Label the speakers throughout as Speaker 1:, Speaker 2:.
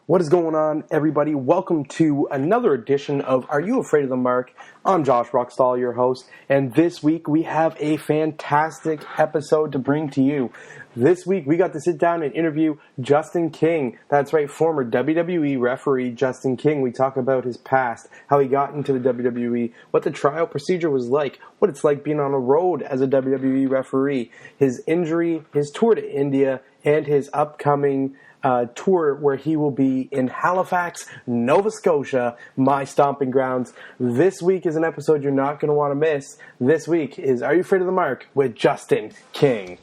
Speaker 1: What is going on, everybody? Welcome to another edition of Are You Afraid of the Mark? I'm Josh Rockstall, your host, and this week we have a fantastic episode to bring to you. This week we got to sit down and interview Justin King. That's right, former WWE referee Justin King. We talk about his past, how he got into the WWE, what the tryout procedure was like, what it's like being on the road as a WWE referee, his injury, his tour to India, and his upcoming tour where he will be in Halifax, Nova Scotia, my stomping grounds. This week is an episode you're not going to want to miss. This week is Are You Afraid of the Mark with Justin King.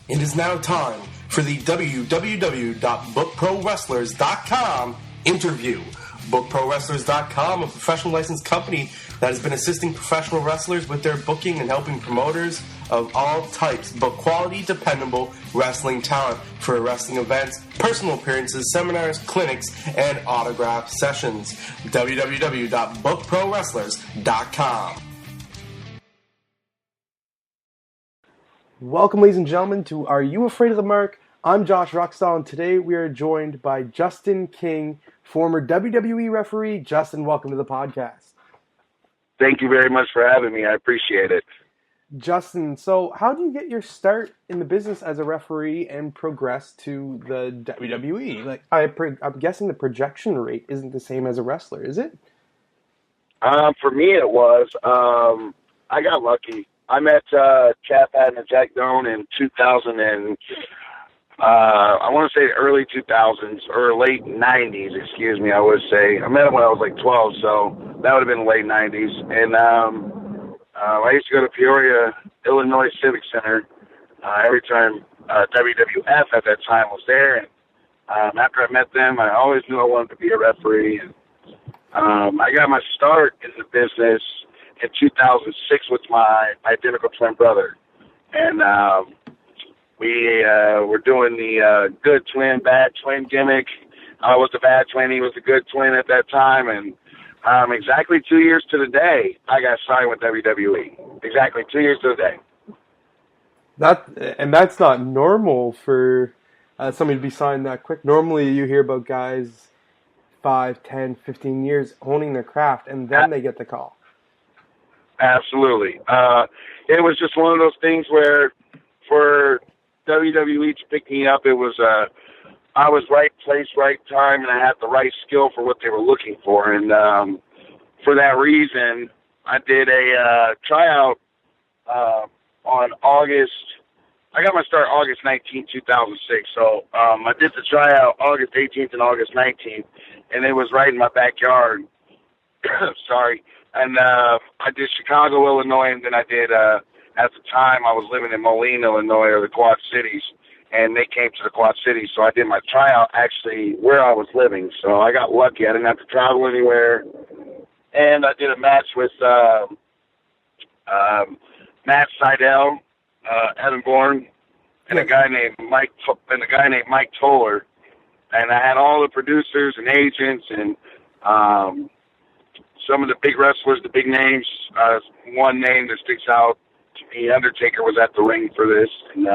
Speaker 1: It is now time for the www.bookprowrestlers.com interview. BookProWrestlers.com, a professional licensed company that has been assisting professional wrestlers with their booking and helping promoters of all types book quality, dependable wrestling talent for wrestling events, personal appearances, seminars, clinics, and autograph sessions. www.bookprowrestlers.com. Welcome, ladies and gentlemen, to Are You Afraid of the Mark? I'm Josh Rockstall, and today we are joined by Justin King, former WWE referee. Justin, welcome to the podcast.
Speaker 2: Thank you very much for having me. I appreciate it.
Speaker 1: Justin, so how do you get your start in the business as a referee and progress to the WWE? Like, I'm guessing the projection rate isn't the same as a wrestler, is it?
Speaker 2: For me, it was. I got lucky. I met Chad Patton and Jack Doan in 2000 and I want to say early 2000s or late 90s, excuse me, I would say. I met him when I was like 12, so that would have been late 90s. And I used to go to Peoria, Illinois Civic Center every time WWF at that time was there. And after I met them, I always knew I wanted to be a referee. And, I got my start in the business in 2006 with my identical twin brother. And we were doing the good twin, bad twin gimmick. I was the bad twin, he was the good twin at that time. And exactly 2 years to the day, I got signed with WWE. Exactly 2 years to the day.
Speaker 1: That's not normal for somebody to be signed that quick. Normally you hear about guys 5, 10, 15 years owning their craft, and then they get the call.
Speaker 2: Absolutely. It was just one of those things where for WWE to pick me up, it was I was right place, right time, and I had the right skill for what they were looking for. And for that reason, I did a tryout on August. I got my start August 19, 2006. So I did the tryout August 18th and August 19th, and it was right in my backyard. Sorry. And I did Chicago, Illinois, and then I did, at the time, I was living in Moline, Illinois, or the Quad Cities, and they came to the Quad Cities, so I did my tryout actually where I was living. So I got lucky. I didn't have to travel anywhere. And I did a match with Matt Seidel, Adam Bourne, and a guy named Mike Toller. And I had all the producers and agents and some of the big wrestlers, the big names. One name that sticks out to me, Undertaker, was at the ring for this. And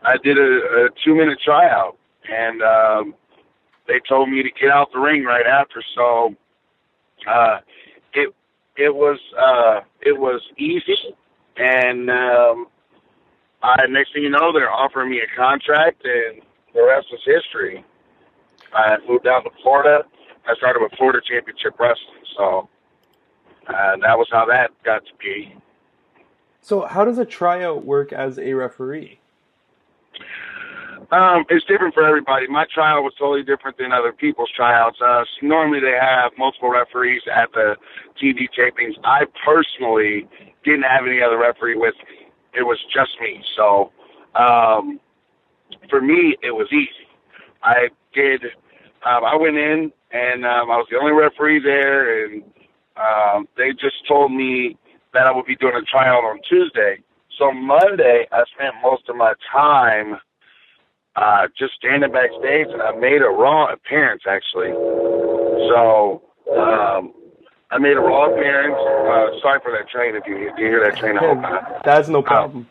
Speaker 2: I did a 2-minute tryout, and they told me to get out the ring right after. So it was easy, and next thing you know, they're offering me a contract, and the rest is history. I moved down to Florida. I started with Florida Championship Wrestling, so that was how that got to be.
Speaker 1: So how does a tryout work as a referee?
Speaker 2: It's different for everybody. My tryout was totally different than other people's tryouts. Normally they have multiple referees at the TV tapings. I personally didn't have any other referee with me. It was just me. So for me, it was easy. I went in, and I was the only referee there, and they just told me that I would be doing a tryout on Tuesday. So Monday, I spent most of my time just standing backstage, and I made a Raw appearance, actually. So I made a Raw appearance. Sorry for that train if you hear that train the whole time.
Speaker 1: That's no problem.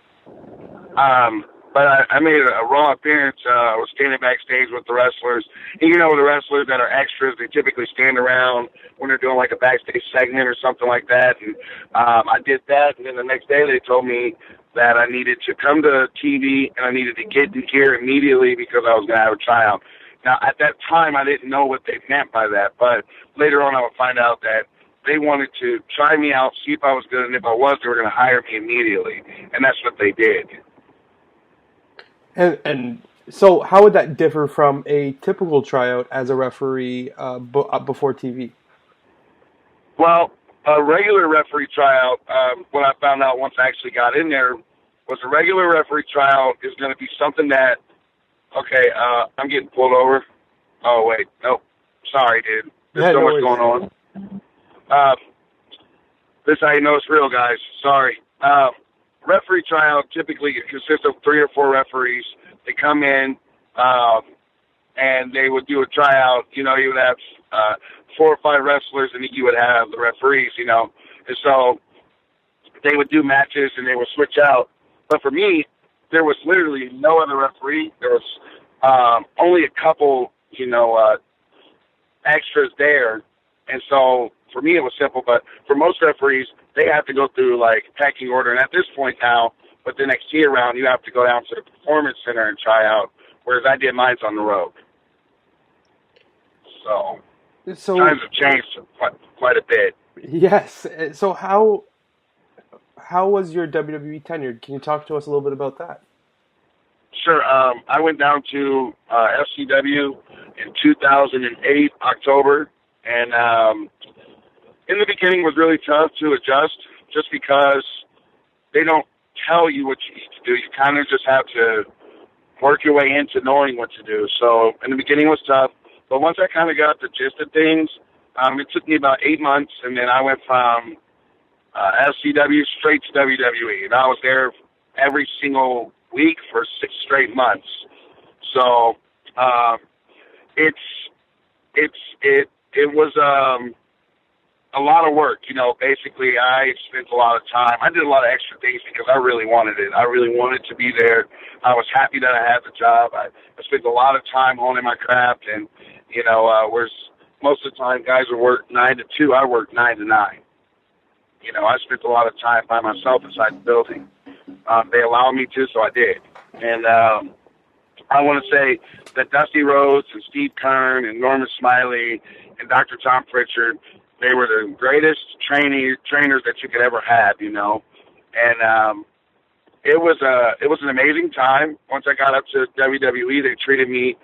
Speaker 2: But I made a Raw appearance. I was standing backstage with the wrestlers. And you know, the wrestlers that are extras, they typically stand around when they're doing like a backstage segment or something like that. And I did that. And then the next day they told me that I needed to come to TV and I needed to get in gear immediately because I was going to have a tryout. Now, at that time, I didn't know what they meant by that. But later on, I would find out that they wanted to try me out, see if I was good. And if I was, they were going to hire me immediately. And that's what they did.
Speaker 1: And so how would that differ from a typical tryout as a referee before TV?
Speaker 2: Well, a regular referee tryout, what I found out once I actually got in there, was a regular referee tryout is going to be something that, okay, I'm getting pulled over. Oh, wait, nope. Sorry, dude. There's so much going on. This is how you know it's real, guys. Sorry. Referee tryout typically consists of 3 or 4 referees. They come in, and they would do a tryout. You know, you would have 4 or 5 wrestlers, and you would have the referees, you know. And so they would do matches, and they would switch out. But for me, there was literally no other referee. There was only a couple, you know, extras there. And so for me, it was simple. But for most referees, they have to go through, like, pecking order. And at this point now, with the next year round, you have to go down to the Performance Center and try out, whereas I did mine's on the road. So times have changed quite a bit.
Speaker 1: Yes. So how was your WWE tenured? Can you talk to us a little bit about that?
Speaker 2: Sure. I went down to FCW in 2008, October, and in the beginning was really tough to adjust just because they don't tell you what you need to do. You kind of just have to work your way into knowing what to do. So in the beginning it was tough, but once I kind of got the gist of things, it took me about 8 months, and then I went from FCW straight to WWE, and I was there every single week for 6 straight months. So it was a lot of work, you know. Basically, I spent a lot of time. I did a lot of extra things because I really wanted it. I really wanted to be there. I was happy that I had the job. I spent a lot of time honing my craft, and, you know, whereas most of the time guys would work 9 to 2, I worked 9 to 9. You know, I spent a lot of time by myself inside the building. They allowed me to, so I did. And I want to say that Dusty Rhodes and Steve Kern and Norman Smiley and Dr. Tom Pritchard, they were the greatest trainers that you could ever have, you know. And it was an amazing time. Once I got up to WWE, they treated me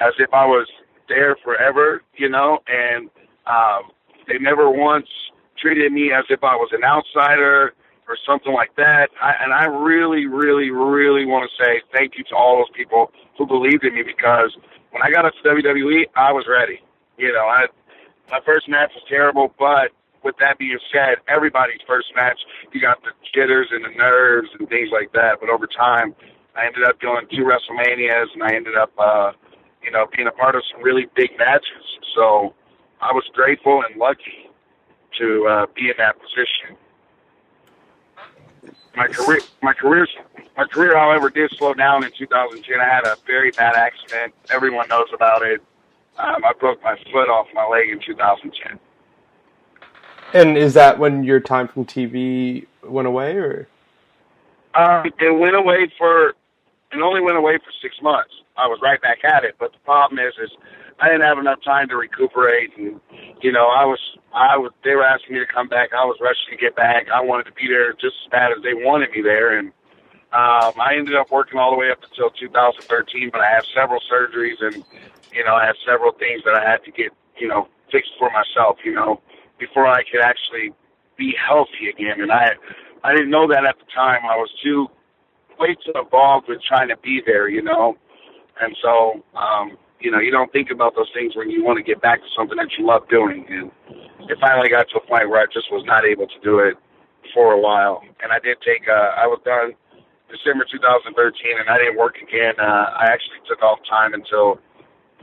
Speaker 2: as if I was there forever, you know, and they never once treated me as if I was an outsider or something like that. And I really, really, really want to say thank you to all those people who believed in me, because when I got up to WWE, I was ready. You know, my first match was terrible, but with that being said, everybody's first match, you got the jitters and the nerves and things like that. But over time, I ended up going 2 WrestleManias, and I ended up, you know, being a part of some really big matches. So I was grateful and lucky to be in that position. My career, however, did slow down in 2010. I had a very bad accident. Everyone knows about it. I broke my foot off my leg in 2010.
Speaker 1: And is that when your time from TV went away, or?
Speaker 2: It went away it only went away for 6 months. I was right back at it, but the problem is I didn't have enough time to recuperate, and, you know, they were asking me to come back. I was rushing to get back. I wanted to be there just as bad as they wanted me there, and I ended up working all the way up until 2013, but I had several surgeries, and, you know, I had several things that I had to get, you know, fixed for myself, you know, before I could actually be healthy again. And I didn't know that at the time. I was way too involved with trying to be there, you know. And so, you know, you don't think about those things when you want to get back to something that you love doing. And it finally got to a point where I just was not able to do it for a while. And I did take, I was done December 2013, and I didn't work again. I actually took off time until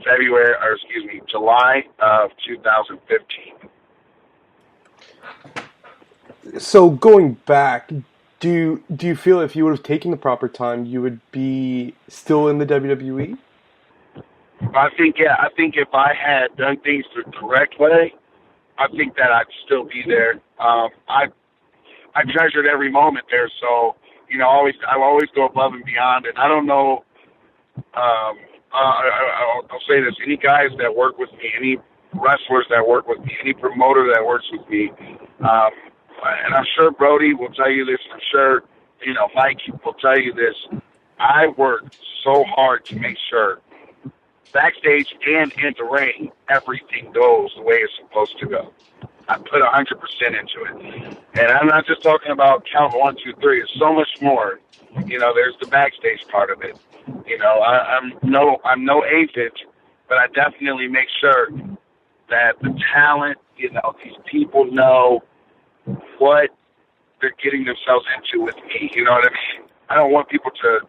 Speaker 2: July of 2015.
Speaker 1: So going back, do you feel if you would have taken the proper time, you would be still in the WWE?
Speaker 2: I think, yeah, I think if I had done things the correct way, I think that I'd still be there. I treasured every moment there, so I always go above and beyond. And I don't know. I'll say this: any guys that work with me, any wrestlers that work with me, any promoter that works with me, and I'm sure Brody will tell you this. I'm sure Mike will tell you this. I work so hard to make sure backstage and in the ring, everything goes the way it's supposed to go. I put 100% into it, and I'm not just talking about count 1, 2, 3. It's so much more. There's the backstage part of it. I'm no agent, but I definitely make sure that the talent, these people know what they're getting themselves into with me. You know what I mean? I don't want people to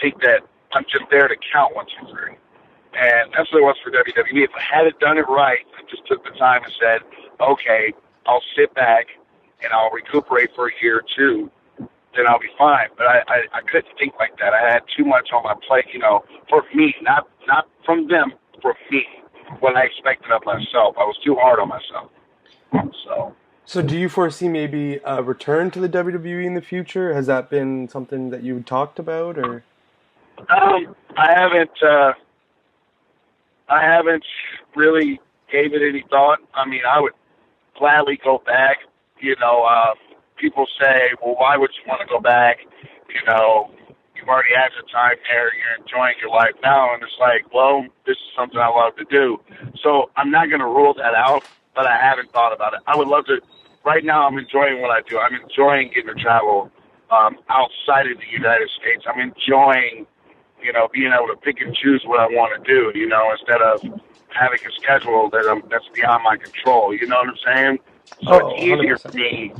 Speaker 2: think that I'm just there to count 1, 2, 3. And that's what it was for WWE. If I had it done it right, I just took the time and said, okay, I'll sit back and I'll recuperate for a year or two, then I'll be fine. But I couldn't think like that. I had too much on my plate, for me, not from them, for me, what I expected of myself. I was too hard on myself.
Speaker 1: So do you foresee maybe a return to the WWE in the future? Has that been something that you talked about, or?
Speaker 2: I haven't really gave it any thought. I mean, I would gladly go back. People say, well, why would you want to go back? You've already had your time there. You're enjoying your life now. And it's like, well, this is something I love to do. So I'm not going to rule that out, but I haven't thought about it. I would love to. Right now, I'm enjoying what I do. I'm enjoying getting to travel outside of the United States. I'm enjoying being able to pick and choose what I want to do, instead of having a schedule that's beyond my control. You know what I'm saying? So it's easier
Speaker 1: 100%.
Speaker 2: for me.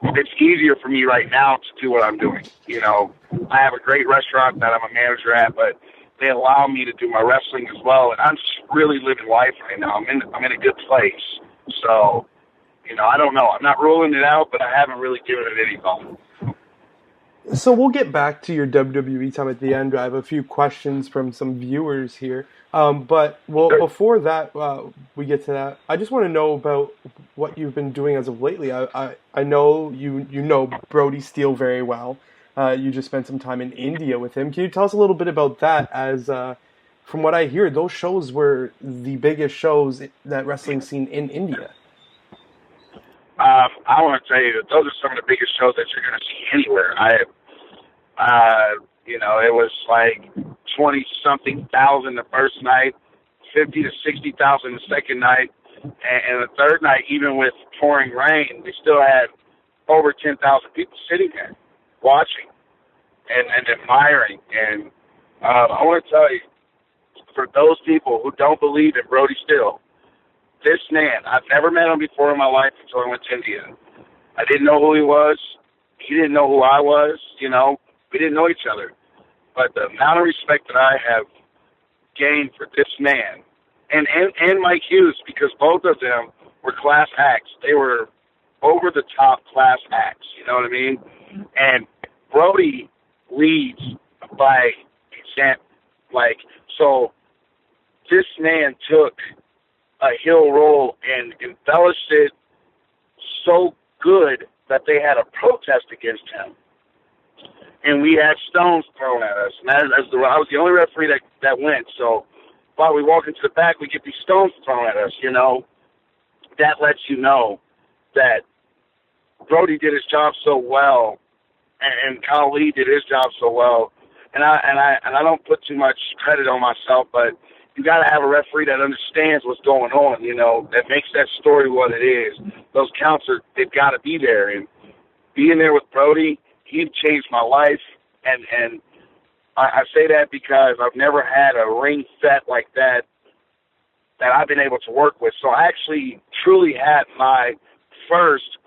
Speaker 2: It's easier for me right now to do what I'm doing. I have a great restaurant that I'm a manager at, but they allow me to do my wrestling as well, and I'm just really living life right now. I'm in a good place. So, I don't know. I'm not ruling it out, but I haven't really given it any thought.
Speaker 1: So we'll get back to your WWE time at the end. I have a few questions from some viewers here. Before that, we get to that, I just want to know about what you've been doing as of lately. I know you know Brody Steel very well. You just spent some time in India with him. Can you tell us a little bit about that? As from what I hear, those shows were the biggest shows that wrestling scene in India.
Speaker 2: I want to tell you that those are some of the biggest shows that you're going to see anywhere. It was like 20-something thousand the first night, 50 to 60,000 the second night, and the third night, even with pouring rain, we still had over 10,000 people sitting there watching and admiring. And I want to tell you, for those people who don't believe in Brody Steel, this man, I've never met him before in my life until I went to India. I didn't know who he was. He didn't know who I was. We didn't know each other. But the amount of respect that I have gained for this man, and Mike Hughes, because both of them were class acts. They were over-the-top class acts, you know what I mean? And Brody leads by example. So this man took a heel roll and embellished it so good that they had a protest against him. And we had stones thrown at us. And I was the only referee that went. So while we walk into the back, we get these stones thrown at us, That lets you know that Brody did his job so well, and Kyle Lee did his job so well. And I don't put too much credit on myself, but you got to have a referee that understands what's going on, that makes that story what it is. Those counts they've got to be there. And being there with Brody, he changed my life. And I say that because I've never had a ring set like that I've been able to work with. So I actually truly had my first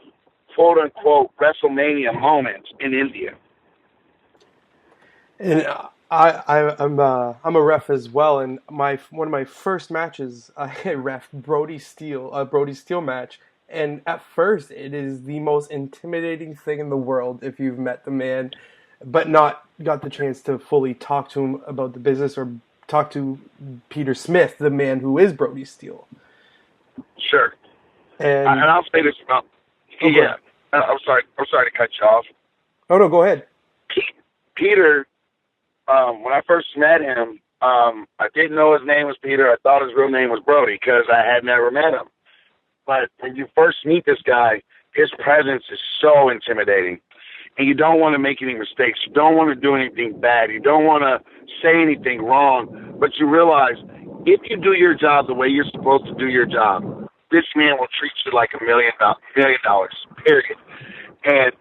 Speaker 2: quote unquote WrestleMania moment in India.
Speaker 1: And I'm a ref as well, and one of my first matches I ref Brody Steel match And at first, it is the most intimidating thing in the world if you've met the man, but not got the chance to fully talk to him about the business or talk to Peter Smith, the man who is Brody Steel.
Speaker 2: Sure.
Speaker 1: And
Speaker 2: I'll say this about, yeah. I'm sorry to cut you off.
Speaker 1: Oh, no, go ahead.
Speaker 2: Peter, when I first met him, I didn't know his name was Peter. I thought his real name was Brody because I had never met him. But when you first meet this guy, his presence is so intimidating. And you don't want to make any mistakes. You don't want to do anything bad. You don't want to say anything wrong. But you realize if you do your job the way you're supposed to do your job, this man will treat you like $1 million, period. And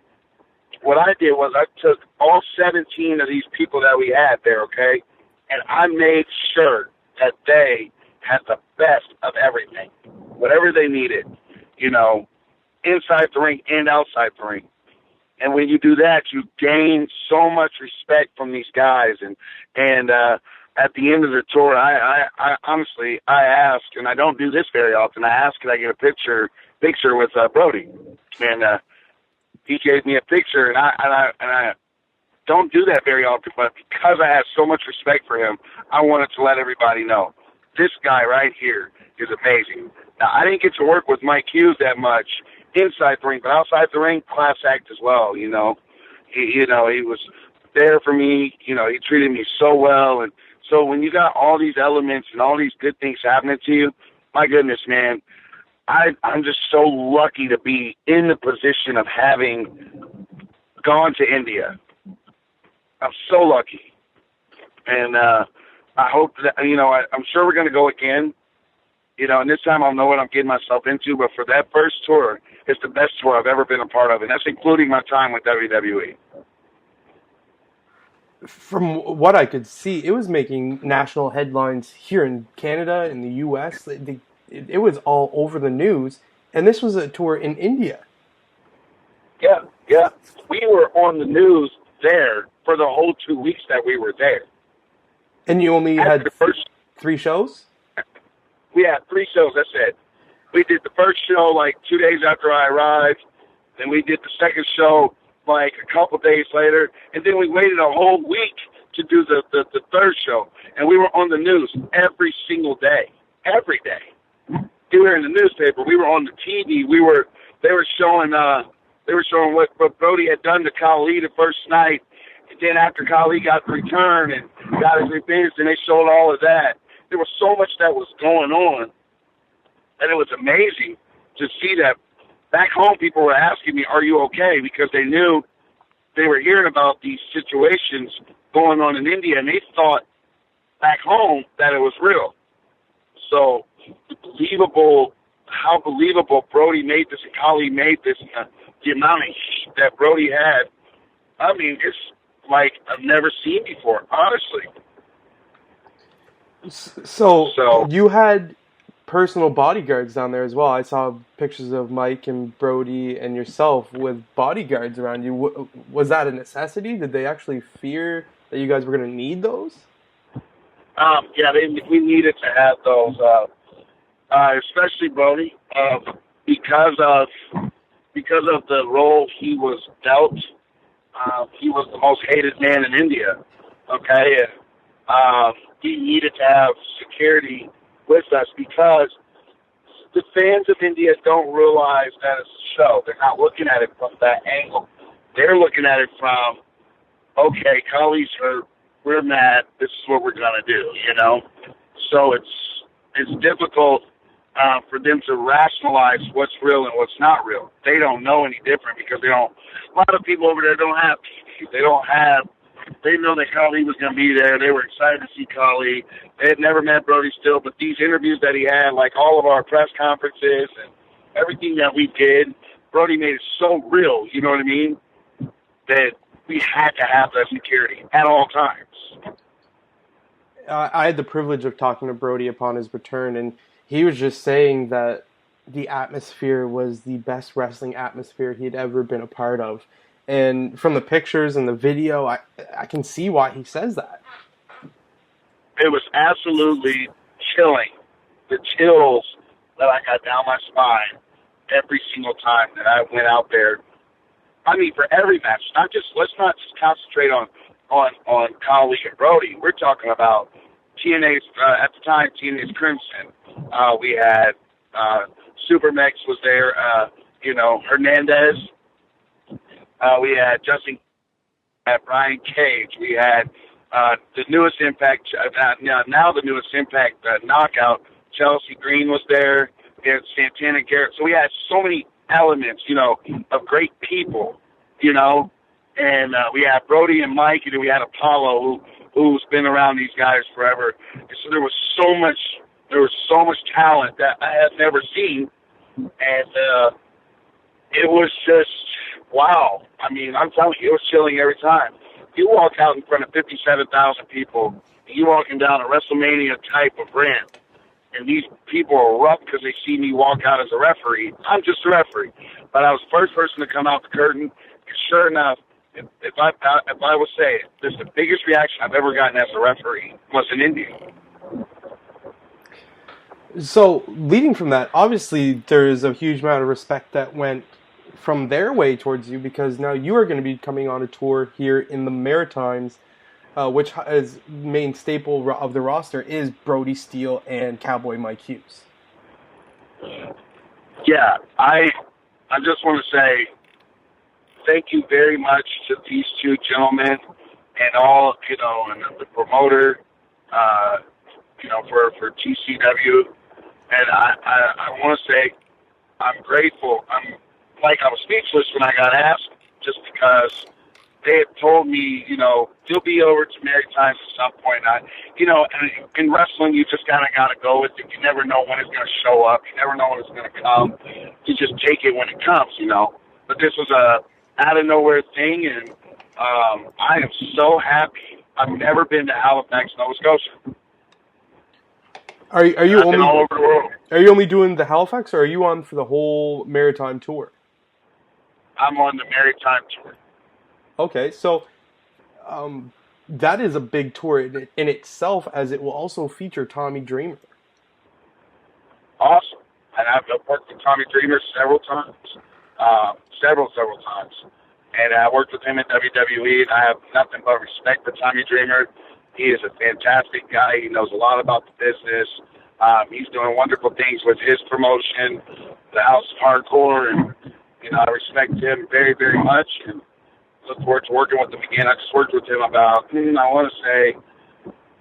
Speaker 2: what I did was I took all 17 of these people that we had there, okay, and I made sure that they had the best of everything, whatever they needed, you know, inside the ring and outside the ring. And when you do that, you gain so much respect from these guys. And at the end of the tour, I honestly, I asked, and I don't do this very often, I asked, can I get a picture with Brody? And he gave me a picture, and I don't do that very often, but because I have so much respect for him, I wanted to let everybody know this guy right here is amazing. Now, I didn't get to work with Mike Hughes that much inside the ring, but outside the ring, class act as well. You know, he was there for me. You know, he treated me so well, and so when you got all these elements and all these good things happening to you, my goodness, man, I'm just so lucky to be in the position of having gone to India. I'm so lucky. And I hope that, you know, I'm sure we're going to go again, you know, and this time I'll know what I'm getting myself into. But for that first tour, it's the best tour I've ever been a part of, and that's including my time with WWE.
Speaker 1: From what I could see, it was making national headlines here in Canada, in the U.S. It was all over the news, and this was a tour in India.
Speaker 2: Yeah. We were on the news there for the whole 2 weeks that we were there.
Speaker 1: And you only had 3 shows?
Speaker 2: We had 3 shows, that's it. We did the first show like 2 days after I arrived, then we did the second show like a couple days later, and then we waited a whole week to do the third show. And we were on the news every single day. Every day. We were in the newspaper. We were on the TV. They were showing what Brody had done to Khali the first night. And then after Khali got the return and got his revenge, and they showed all of that. There was so much that was going on, and it was amazing to see that. Back home, people were asking me, are you okay? Because they knew they were hearing about these situations going on in India, and they thought back home that it was real. So how believable Brody made this and Khali made this, the amount of heat that Brody had, I mean, it's like I've never seen before, honestly.
Speaker 1: So you had personal bodyguards down there as well. I saw pictures of Mike and Brody and yourself with bodyguards around you. Was that a necessity? Did they actually fear that you guys were going to need those?
Speaker 2: Yeah, we needed to have those, especially Brody, because of the role he was dealt. He was the most hated man in India. Okay, and he needed to have security with us because the fans of India don't realize that it's a show. They're not looking at it from that angle. They're looking at it from, okay, Khali's hurt, we're mad, this is what we're going to do, you know? So it's difficult for them to rationalize what's real and what's not real. They don't know any different because a lot of people over there don't have TV. They know that Khali was going to be there. They were excited to see Khali. They had never met Brody Steel, but these interviews that he had, like all of our press conferences and everything that we did, Brody made it so real, you know what I mean, that we had to have that security at all times.
Speaker 1: I had the privilege of talking to Brody upon his return, and he was just saying that the atmosphere was the best wrestling atmosphere he'd ever been a part of. And from the pictures and the video, I can see why he says that.
Speaker 2: It was absolutely chilling. The chills that I got down my spine every single time that I went out there. I mean, for every match, let's not just concentrate on Kali and Brody. We're talking about TNA's, at the time, TNA's Crimson. We had, Supermex was there, Hernandez. We had Justin, Brian Cage. We had, the newest Impact, now the newest Impact, Knockout. Chelsea Green was there. We had Santana Garrett. So we had so many elements, of great people, and we had Brody and Mike, and then we had Apollo, who's been around these guys forever. And so there was so much talent that I had never seen, and it was just wow. I mean, I'm telling you, it was chilling every time. You walk out in front of 57,000 people, and you're walking down a WrestleMania type of ramp, and these people are rough because they see me walk out as a referee. I'm just a referee, but I was the first person to come out the curtain. And sure enough, if I would say it, this is the biggest reaction I've ever gotten as a referee was in India.
Speaker 1: So, leading from that, obviously there is a huge amount of respect that went from their way towards you, because now you are going to be coming on a tour here in the Maritimes, which is main staple of the roster is Brody Steel and Cowboy Mike Hughes.
Speaker 2: Yeah, I just want to say thank you very much to these two gentlemen and all, and the promoter, for TCW. And I want to say I'm grateful. I was speechless when I got asked, just because they had told me, you'll be over to Maritimes at some point. And in wrestling, you just kind of got to go with it. You never know when it's going to show up. You never know when it's going to come. You just take it when it comes, But this was a out of nowhere thing, and I am so happy. I've never been to Halifax, Nova Scotia.
Speaker 1: Are you only
Speaker 2: all over the world?
Speaker 1: Are you only doing the Halifax, or are you on for the whole Maritime Tour?
Speaker 2: I'm on the Maritime Tour.
Speaker 1: Okay, so that is a big tour in itself, as it will also feature Tommy Dreamer.
Speaker 2: Awesome. And I've worked with Tommy Dreamer several times. Several times. And I worked with him at WWE, and I have nothing but respect for Tommy Dreamer. He is a fantastic guy. He knows a lot about the business. He's doing wonderful things with his promotion, the House of Hardcore, and, I respect him very, very much, and look forward to working with him again. I just worked with him about, I want to say,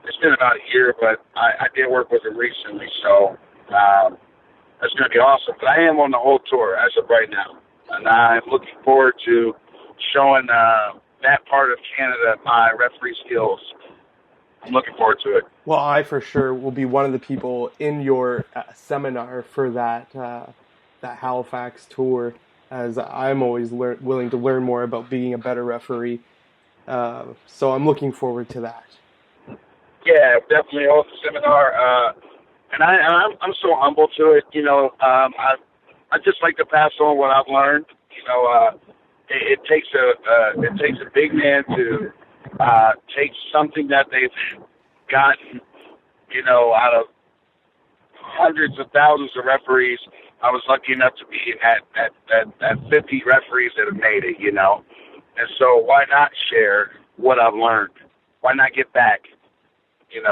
Speaker 2: it's been about a year, but I did work with him recently, so that's going to be awesome. But I am on the whole tour as of right now, and I'm looking forward to showing that part of Canada my referee skills. I'm looking forward to it.
Speaker 1: Well, I for sure will be one of the people in your seminar for that Halifax tour, as I'm always willing to learn more about being a better referee. So I'm looking forward to that.
Speaker 2: Yeah, definitely hold the seminar. And I'm so humble to it. I just like to pass on what I've learned. It takes a big man to take something that they've gotten, out of hundreds of thousands of referees. I was lucky enough to be at 50 referees that have made it, And so why not share what I've learned? Why not get back, And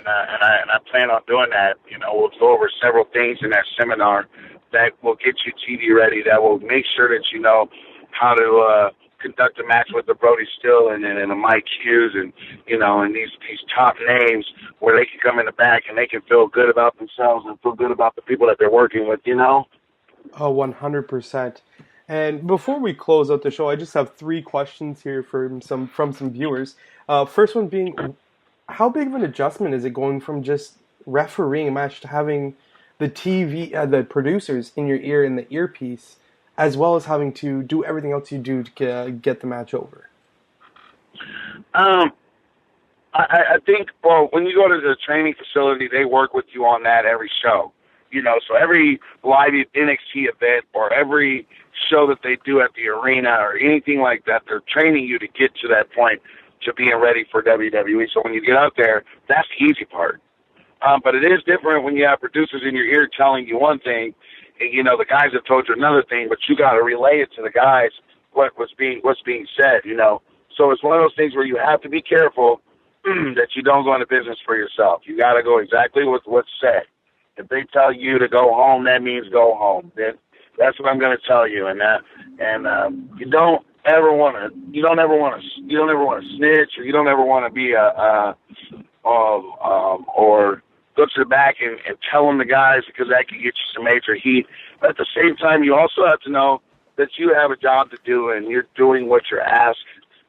Speaker 2: I plan on doing that. We'll go over several things in that seminar that will get you TV ready, that will make sure that you know how to conduct a match with the Brody Steel and a Mike Hughes and these top names, where they can come in the back and they can feel good about themselves and feel good about the people that they're working with, Oh,
Speaker 1: 100%. And before we close out the show, I just have 3 questions here from some viewers. First one being, how big of an adjustment is it going from just refereeing a match to having the the producers in your ear in the earpiece, as well as having to do everything else you do to get the match over?
Speaker 2: I think, well, when you go to the training facility, they work with you on that every show. So every live NXT event or every show that they do at the arena or anything like that, they're training you to get to that point to being ready for WWE. So when you get out there, that's the easy part. But it is different when you have producers in your ear telling you one thing, you know, the guys have told you another thing, but you got to relay it to the guys what's being said, you know. So it's one of those things where you have to be careful that you don't go into business for yourself. You got to go exactly with what's said. If they tell you to go home, that means go home. That's what I'm going to tell you, and you don't ever want to snitch, or you don't ever want to be or go to the back and tell them the guys, because that could get you some major heat. But at the same time, you also have to know that you have a job to do, and you're doing what you're asked,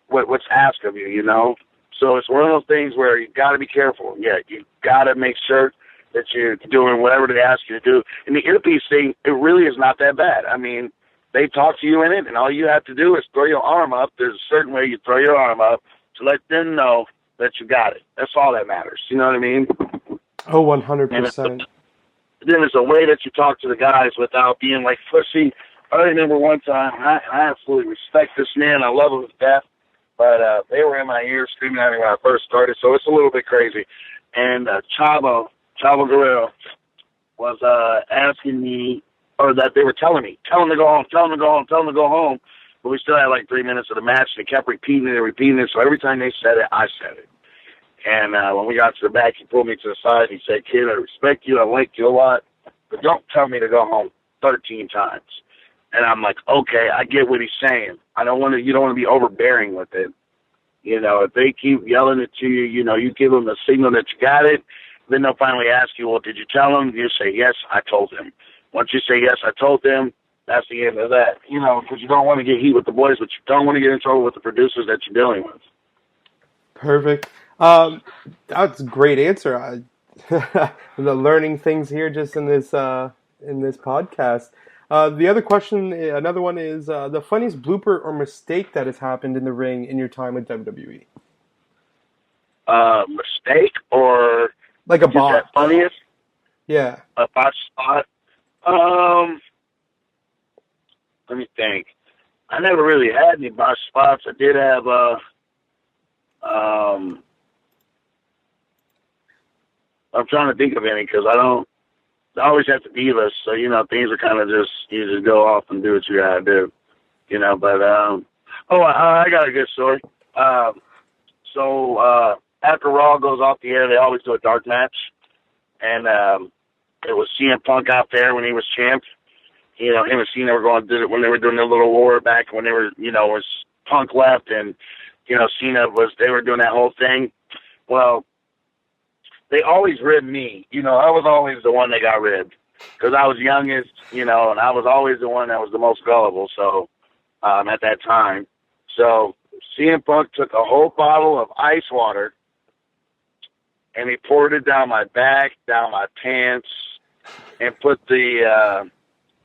Speaker 2: what's asked of you, you know. So it's one of those things where you got to be careful. Yeah, you got to make sure that you're doing whatever they ask you to do. And the earpiece thing, it really is not that bad. I mean, they talk to you in it, and all you have to do is throw your arm up. There's a certain way you throw your arm up to let them know that you got it. That's all that matters. You know what I mean?
Speaker 1: Oh, 100%.
Speaker 2: Then there's a way that you talk to the guys without being like pushy. I remember one time, I absolutely respect this man. I love him to death. But they were in my ear screaming at me when I first started, so it's a little bit crazy. And Chavo Guerrero was asking me, or that they were telling me, tell him to go home, tell him to go home, tell him to go home. But we still had like 3 minutes of the match, and they kept repeating it. So every time they said it, I said it. And when we got to the back, he pulled me to the side, and he said, "Kid, I respect you, I like you a lot, but don't tell me to go home 13 times. And I'm like, okay, I get what he's saying. You don't want to be overbearing with it. You know, if they keep yelling it to you, you know, you give them the signal that you got it. Then they'll finally ask you, well, did you tell them? You say, yes, I told them. Once you say, yes, I told them, that's the end of that. You know, because you don't want to get heat with the boys, but you don't want to get in trouble with the producers that you're dealing with.
Speaker 1: Perfect. That's a great answer. The learning things here just in this podcast. The other question, another one is the funniest blooper or mistake that has happened in the ring in your time with WWE.
Speaker 2: Mistake or
Speaker 1: like a bot?
Speaker 2: That funniest?
Speaker 1: Yeah.
Speaker 2: A bot spot. Let me think. I never really had any bot spots. I did have I'm trying to think of any because I always have to divas, so, you know, things are kind of just, you just go off and do what you gotta do, you know, but, I got a good story. So after Raw goes off the air, they always do a dark match, and it was CM Punk out there when he was champ. You know, him and Cena were going to do it when they were doing their little war back when they were, you know, was Punk left, and, you know, they were doing that whole thing. Well, they always ribbed me. You know, I was always the one that got ribbed because I was youngest, you know, and I was always the one that was the most gullible. So at that time, so CM Punk took a whole bottle of ice water and he poured it down my back, down my pants, and put the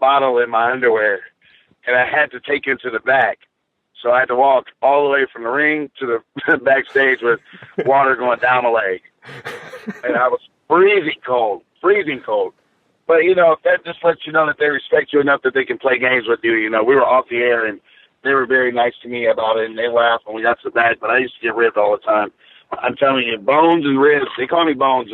Speaker 2: bottle in my underwear, and I had to take it to the back. So I had to walk all the way from the ring to the backstage with water going down my leg. And I was freezing cold. But, you know, that just lets you know that they respect you enough that they can play games with you. You know, we were off the air, and they were very nice to me about it, and they laughed when we got to the back, but I used to get ribbed all the time. I'm telling you, Bones and Ribs, they call me Bones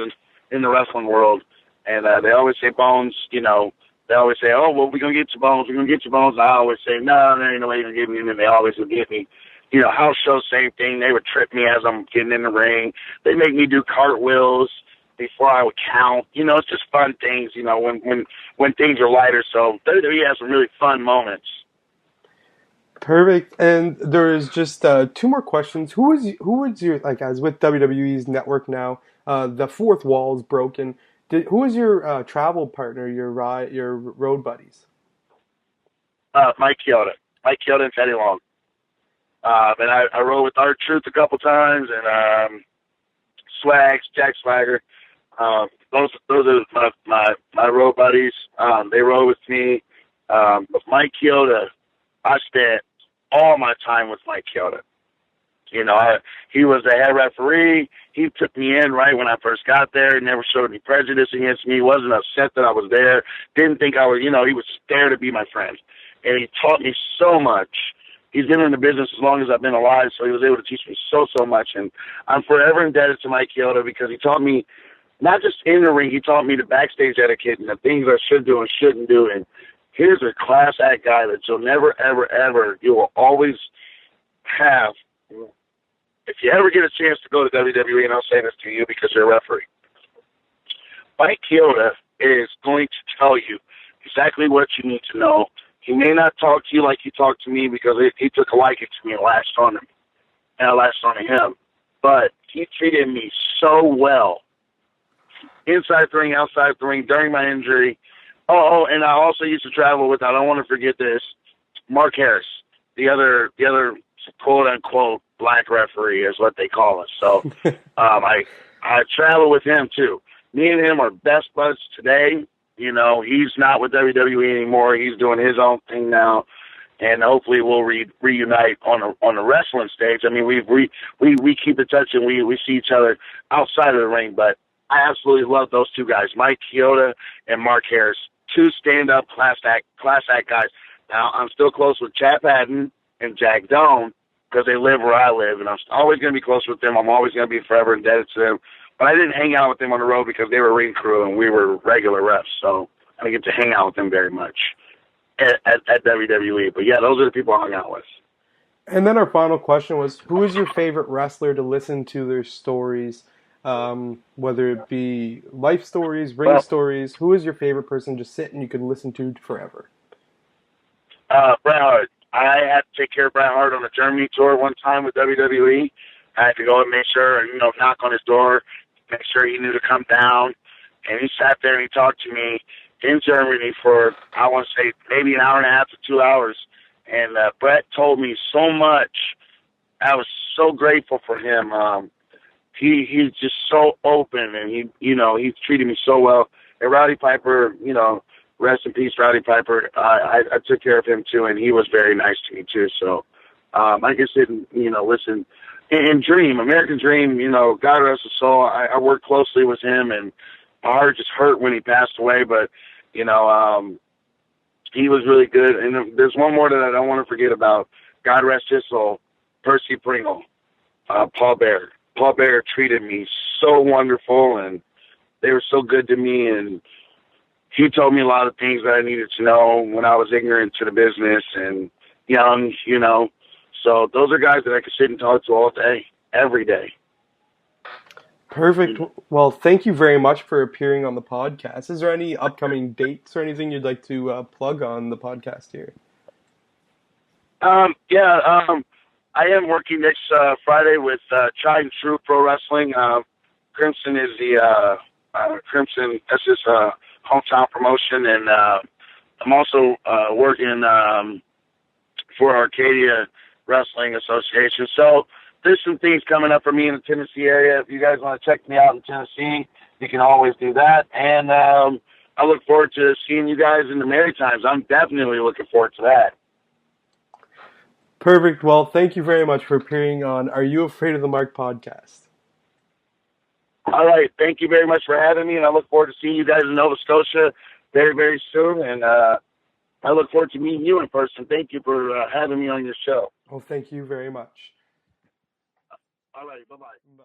Speaker 2: in the wrestling world, and they always say Bones, you know, they always say, oh, well, we're going to get you, Bones, And I always say, no, there ain't no way you're going to get me, and then they always would get me. You know, house show, same thing. They would trip me as I'm getting in the ring. They make me do cartwheels before I would count. You know, it's just fun things, you know, when things are lighter. So WWE has some really fun moments.
Speaker 1: Perfect. And there is just 2 more questions. Who was your, like, as with WWE's network now, the fourth wall is broken. Who was your travel partner, your road buddies?
Speaker 2: Mike Chioda and Teddy Long. And I rode with R-Truth a couple times, and Jack Swagger. Those are my road buddies. They rode with me. But Mike Chioda, I spent all my time with Mike Chioda. You know, he was the head referee. He took me in right when I first got there. He never showed any prejudice against me. He wasn't upset that I was there. Didn't think I was, you know, he was there to be my friend. And he taught me so much. He's been in the business as long as I've been alive, so he was able to teach me so much. And I'm forever indebted to Mike Chioda because he taught me not just in the ring, he taught me the backstage etiquette and the things I should do and shouldn't do. And here's a class act guy that you'll never, ever, ever, you will always have. If you ever get a chance to go to WWE, and I'll say this to you because you're a referee, Mike Chioda is going to tell you exactly what you need to know. He may not talk to you like he talked to me because he took a liking to me and latched on to me, and I latched on to him. But he treated me so well, inside the ring, outside the ring, during my injury. Oh, and I also used to travel with, I don't want to forget this, Mark Harris, the other quote-unquote black referee is what they call us. So I travel with him, too. Me and him are best buds today. You know, he's not with WWE anymore. He's doing his own thing now, and hopefully we'll reunite on the wrestling stage. I mean, we keep in touch and we see each other outside of the ring, but I absolutely love those two guys, Mike Chioda and Mark Harris, two stand-up class act guys. Now, I'm still close with Chap Haddon and Jack Doan because they live where I live, and I'm always going to be close with them. I'm always going to be forever indebted to them. But I didn't hang out with them on the road because they were ring crew and we were regular refs, so I didn't get to hang out with them very much at WWE. But, yeah, those are the people I hung out with.
Speaker 1: And then our final question was, who is your favorite wrestler to listen to their stories, whether it be life stories, ring stories? Who is your favorite person to sit and you could listen to forever?
Speaker 2: Bret Hart. I had to take care of Bret Hart on the Germany tour one time with WWE. I had to go and make sure, knock on his door, make sure he knew to come down. And he sat there and he talked to me in Germany for, I want to say, maybe an hour and a half to 2 hours. And Bret told me so much. I was so grateful for him. He's just so open, and he treated me so well. And Rowdy Piper, rest in peace, Rowdy Piper. I took care of him too, and he was very nice to me too. So I can sit and listen. And Dream, American Dream, God rest his soul. I worked closely with him, and my heart just hurt when he passed away. But he was really good. And there's one more that I don't want to forget about. God rest his soul, Percy Pringle, Paul Bear. Paul Bear treated me so wonderful, and they were so good to me. And he told me a lot of things that I needed to know when I was ignorant to the business and young, So those are guys that I could sit and talk to all day, every day.
Speaker 1: Perfect. Well, thank you very much for appearing on the podcast. Is there any upcoming dates or anything you'd like to plug on the podcast here?
Speaker 2: I am working next Friday with Tried and True Pro Wrestling. Crimson is Crimson. That's his hometown promotion, and I'm also working for Arcadia Wrestling Association. So there's some things coming up for me in the Tennessee area. If you guys want to check me out in Tennessee, you can always do that. And I look forward to seeing you guys in the Maritimes. I'm definitely looking forward to that.
Speaker 1: Perfect. Well, thank you very much for appearing on Are You Afraid of the Mark podcast.
Speaker 2: All right. Thank you very much for having me, and I look forward to seeing you guys in Nova Scotia very, very soon. And I look forward to meeting you in person. Thank you for having me on your show.
Speaker 1: Well, thank you very much.
Speaker 2: All right. Bye-bye.
Speaker 1: Bye.